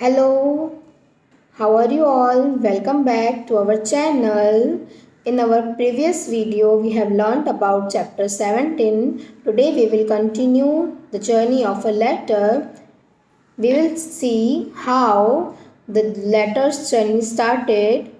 Hello, how are you all? Welcome back to our channel. In our previous video, we have learnt about chapter 17. Today, we will continue the journey of a letter. We will see how the letter's journey started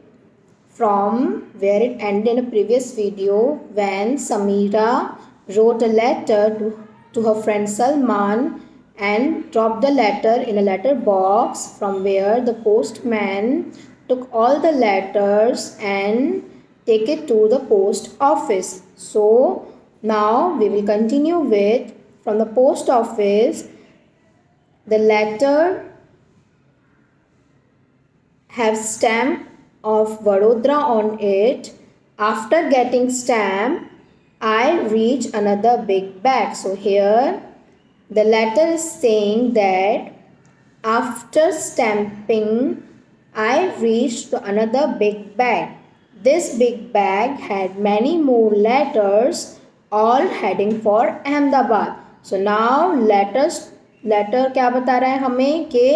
from where it ended in a previous video when Samira wrote a letter to her friend Salman and dropped the letter in a letter box, from where the postman took all the letters and take it to the post office. So now we will continue with from the post office. The letter have stamp of Vadodara on it. After getting stamp, I reach another big bag. So here the letter is saying that after stamping, I reached another big bag. This big bag had many more letters, all heading for Ahmedabad. So now letter क्या बता रहा है हमें कि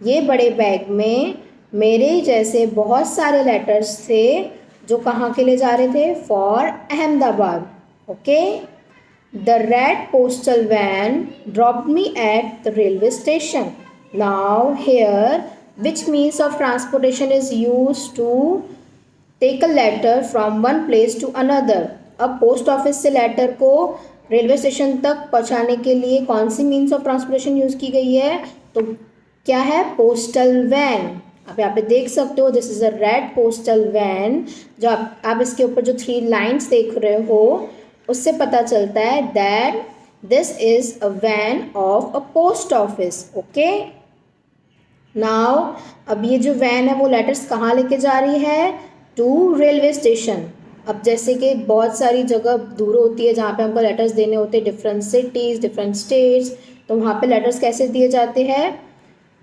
ये बड़े bag में मेरे जैसे बहुत सारे लेटर्स थे जो कहाँ के लिए जा रहे थे? For Ahmedabad. Okay. The red postal van dropped me at the railway station. Now here, which means of transportation is used to take a letter from one place to another? अब पोस्ट ऑफिस से letter को railway station तक पहुंचाने के लिए कौन सी means of transportation use की गई है? तो क्या है? Postal van. आप यहाँ पे देख सकते हो, this is a red postal van. जो आप इसके ऊपर जो 3 लाइन्स देख रहे हो उससे पता चलता है that this is a van of a post office. Okay. Now अब ये जो वैन है वो लेटर्स कहाँ लेके जा रही है? To railway station. अब जैसे कि बहुत सारी जगह दूर होती है जहाँ पे हमको लेटर्स देने होते हैं, डिफरेंट सिटीज़, डिफरेंट स्टेट्स, तो वहाँ पे लेटर्स कैसे दिए जाते हैं?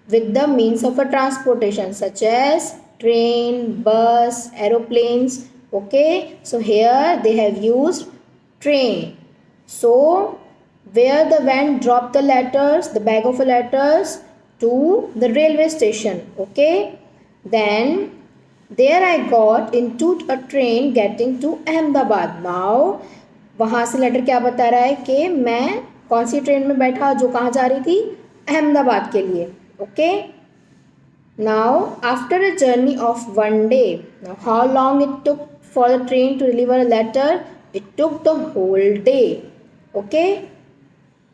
With the means of a transportation such as train, bus, aeroplanes. Okay. So here they have used train. So where the van dropped the letters, the bag of letters, to the railway station. Okay. Then there I got into a train getting to Ahmedabad. Now वहाँ से letter क्या बता रहा है कि मैं कौन सी train में बैठा जो कहाँ जा रही थी? अहमदाबाद के लिए. Okay. Now after a journey of one day, now how long it took for the train to deliver a letter? It took the whole day. Okay.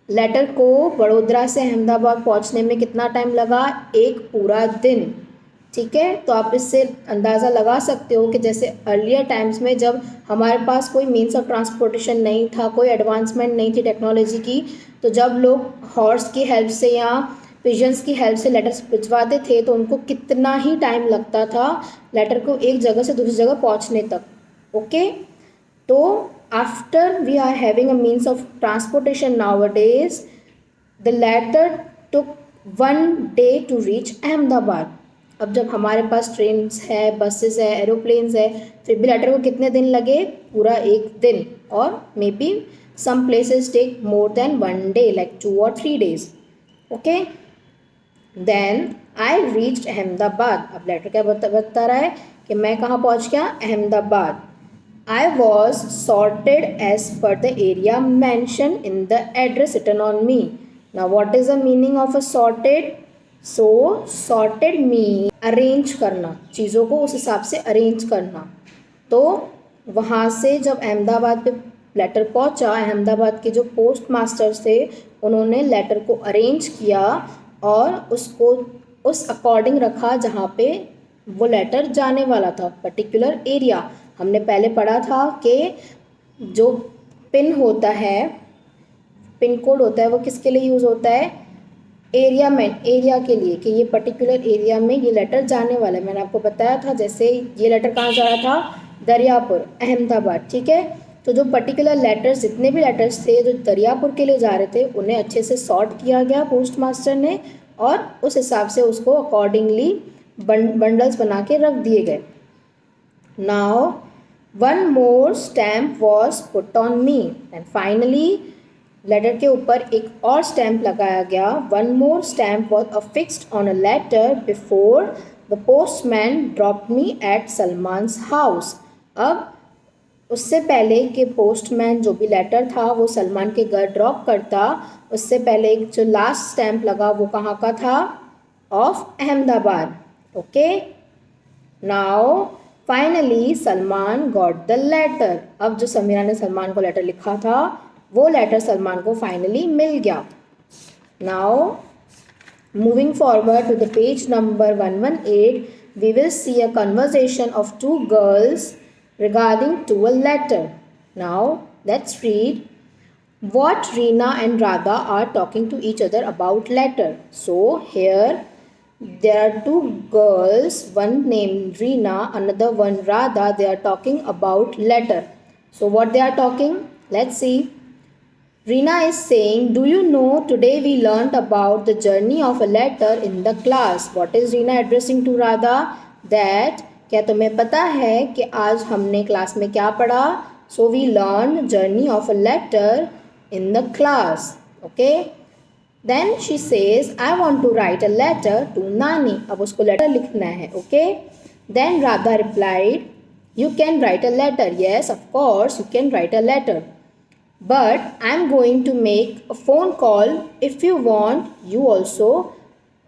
Letter को बड़ोदरा से अहमदाबाद पहुंचने में कितना टाइम लगा? एक पूरा दिन. ठीक है. तो आप इससे अंदाज़ा लगा सकते हो कि जैसे अर्लियर टाइम्स में जब हमारे पास कोई मीन्स ऑफ ट्रांसपोर्टेशन नहीं था, कोई एडवांसमेंट नहीं थी टेक्नोलॉजी की, तो जब लोग हॉर्स की हेल्प से या पिजन्स की हेल्प से लेटर्स भिजवाते थे तो उनको कितना ही टाइम लगता था लेटर को एक जगह से दूसरी जगह पहुंचने तक. ओके. तो after we are having a means of transportation nowadays, the letter took 1 day to reach Ahmedabad. अब जब हमारे पास ट्रेन्स है, बसेस है, एरोप्लेन्स है, फिर भी लेटर को कितने दिन लगे? पूरा एक दिन. और may be some places take more than 1 day, like 2 or 3 days. Okay. Then I reached Ahmedabad. अब लेटर क्या बता रहा है कि मैं कहाँ पहुँच गया? Ahmedabad. I was sorted as per the area mentioned in the address written on me. Now what is the meaning of a sorted? So sorted means arrange करना, चीज़ों को उस हिसाब से अरेंज करना. तो वहाँ से जब अहमदाबाद पे लेटर पहुँचा, अहमदाबाद के जो पोस्ट मास्टर्स थे उन्होंने लेटर को अरेंज किया और उसको उस अकॉर्डिंग रखा जहाँ पे वो लेटर जाने वाला था, पर्टिकुलर एरिया. हमने पहले पढ़ा था कि जो पिन होता है, पिन कोड होता है, वो किसके लिए यूज़ होता है? एरिया के लिए, कि ये पर्टिकुलर एरिया में ये लेटर जाने वाला है. मैंने आपको बताया था जैसे ये लेटर कहाँ जा रहा था? दरियापुर, अहमदाबाद. ठीक है. तो जो पर्टिकुलर लेटर्स, जितने भी लेटर्स थे जो दरियापुर के लिए जा रहे थे, उन्हें अच्छे से सॉर्ट किया गया पोस्ट मास्टर ने और उस हिसाब से उसको अकॉर्डिंगली बंडल्स बना के रख दिए गए. Now one more stamp was put on me and finally letter के ऊपर एक और स्टैम्प लगाया गया. One more stamp was affixed on a letter before the postman dropped me at Salman's house. अब उससे पहले कि पोस्टमैन जो भी लेटर था वो सलमान के घर ड्रॉप करता, उससे पहले एक जो लास्ट स्टैम्प लगा वो कहाँ का था? Of Ahmedabad. Okay, now finally Salman got the letter. अब जो समीरा ने सलमान को लेटर लिखा था वो लेटर सलमान को फाइनली मिल गया. Now moving forward to the page number 118, we will see a conversation of two girls regarding to a letter. Now let's read what Reena and Radha are talking to each other about letter. So here there are two girls, one named Reena, another one Radha. They are talking about letter. So what they are talking? Let's see. Reena is saying, do you know today we learnt about the journey of a letter in the class. What is Reena addressing to Radha? That क्या तुम्हें पता है कि आज हमने class में क्या पढ़ा? So we learned journey of a letter in the class. Okay. Then she says, I want to write a letter to Nani. अब उसको लेटर लिखना है. Okay. Then Radha replied, you can write a letter. Yes, of course you can write a letter. But I'm going to make a phone call. If you want, you also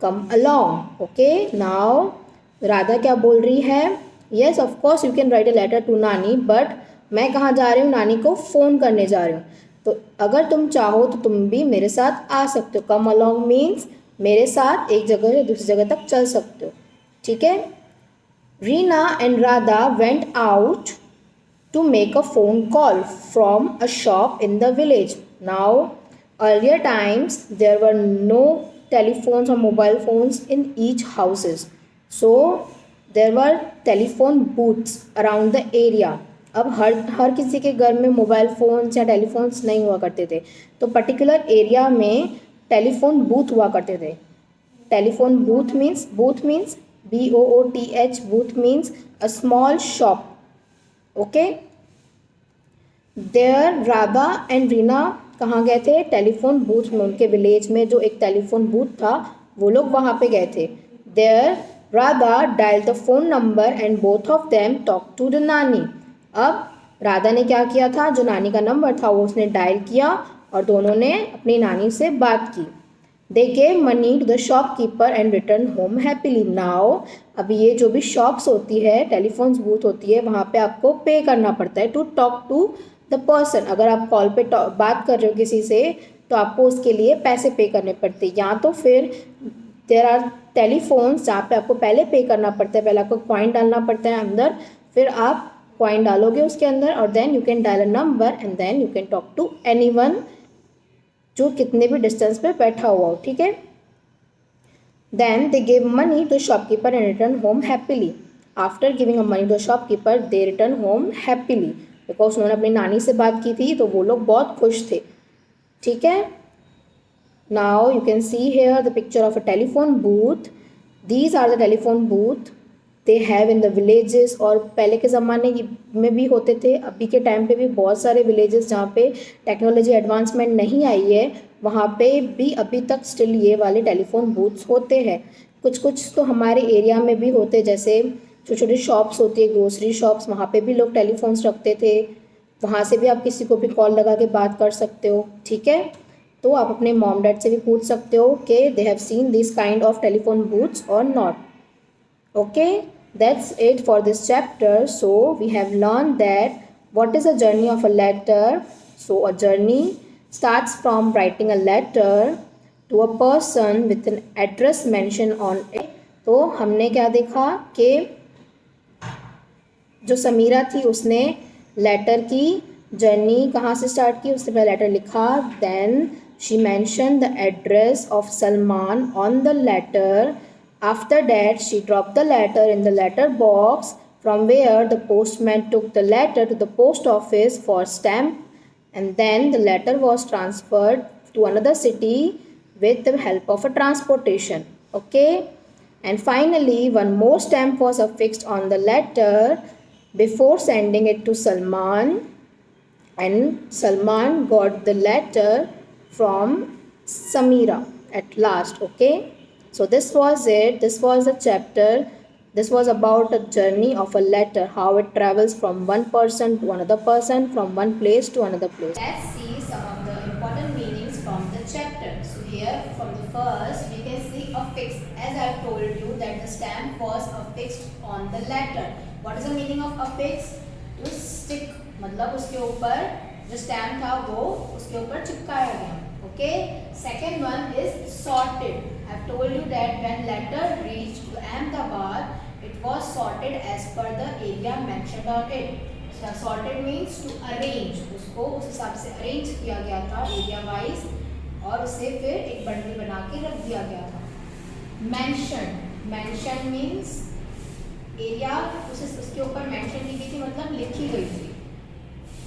come along. Okay. Now Radha क्या बोल रही है? Yes, of course you can write a letter to Nani. But मैं कहाँ जा रही हूँ? नानी को फ़ोन करने जा रही हूँ. तो अगर तुम चाहो तो तुम भी मेरे साथ आ सकते हो. Come along means मेरे साथ एक जगह से दूसरी जगह तक चल सकते हो. ठीक है. Reena and Radha went out to make a phone call from a shop in the village. Now, earlier times there were no telephones or mobile phones in each houses. So there were telephone booths around the area. अब हर किसी के घर में mobile phones या telephones नहीं हुआ करते थे, तो पर्टिकुलर एरिया में टेलीफोन बूथ हुआ करते थे. Telephone booth means BOOTH, booth means a small shop. Okay. There Radha and Reena कहाँ गए थे? टेलीफोन बूथ में. उनके विलेज में जो एक टेलीफोन बूथ था वो लोग वहाँ पे गए थे. There Radha dial the phone number and both of them talk to the nani. अब राधा ने क्या किया था? जो नानी का नंबर था वो उसने डायल किया और दोनों ने अपनी नानी से बात की. They gave money to the shopkeeper and return home happily. Now अभी ये जो भी शॉप्स होती है, टेलीफोन्स बूथ होती है, वहाँ पे आपको पे करना पड़ता है to talk to the person. अगर आप कॉल पे बात कर रहे हो किसी से तो आपको उसके लिए पैसे पे करने पड़ते हैं. या तो फिर देयर आर टेलीफोन्स जहाँ पे आपको पहले पे करना पड़ता है. पहले आपको कॉइन डालना पड़ता है अंदर, फिर आप कॉइन डालोगे उसके अंदर और then you can dial a number and then you can talk to anyone, जो कितने भी डिस्टेंस पे बैठा हुआ हो. ठीक है. Then they give money to shopkeeper and return home happily. After giving a money to shopkeeper they return home happily. Because उन्होंने अपनी नानी से बात की थी तो वो लोग बहुत खुश थे. ठीक है. Now you can see here the picture of a telephone booth. These are the telephone booth they have in the villages. और पहले के ज़माने में भी होते थे, अभी के टाइम पे भी बहुत सारे विलेजेस जहाँ पे टेक्नोलॉजी एडवांसमेंट नहीं आई है वहाँ पे भी अभी तक स्टिल ये वाले टेलीफोन बूथ्स होते हैं. कुछ कुछ तो हमारे एरिया में भी होते, जैसे छोटी छोटी शॉप्स होती है, ग्रोसरी शॉप्स, वहाँ पे भी लोग टेलीफोन्स रखते थे. वहाँ से भी आप किसी को भी कॉल लगा के बात कर सकते हो. ठीक है. तो आप अपने मॉम डैड से भी पूछ सकते हो कि they have seen this kind of telephone booths or not. Okay. That's it for this chapter. So we have learned that what is a journey of a letter. So a journey starts from writing a letter to a person with an address mentioned on it. तो हमने क्या देखा कि जो समीरा थी उसने letter की journey कहाँ से स्टार्ट की? उसने पहले लेटर लिखा, then she mention the address of Salman on the letter. After that, she dropped the letter in the letter box from where the postman took the letter to the post office for stamp, and then the letter was transferred to another city with the help of a transportation. Okay. And finally, one more stamp was affixed on the letter before sending it to Salman, and Salman got the letter from Samira at last. Okay, so this was it. This was the chapter. This was about a journey of a letter, how it travels from one person to another person, from one place to another place. Let's see some of the important meanings from the chapter. So here from the first we can see affixed. As I told you that the stamp was affixed on the letter. What is the meaning of affixed? To stick. मतलब उसके ऊपर जो stamp था वो उसके ऊपर चिपकाया गया. Okay. Second one is sorted. I have told you that when letter reached to Ahmedabad, it was sorted as per the area mentioned on it. So sorted means to arrange. उसको उस हिसाब से arrange किया गया था area wise और उसे फिर एक बंडल बना के रख दिया गया था. Mentioned. Mentioned means area उसके ऊपर mention की गई थी मतलब लिखी गई थी.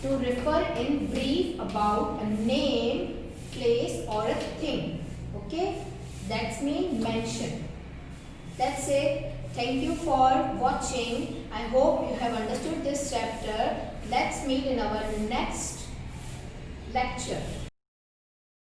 To refer in brief about a name, place or a thing. Okay, that's mean mention. That's it. Thank you for watching. I hope you have understood this chapter. Let's meet in our next lecture.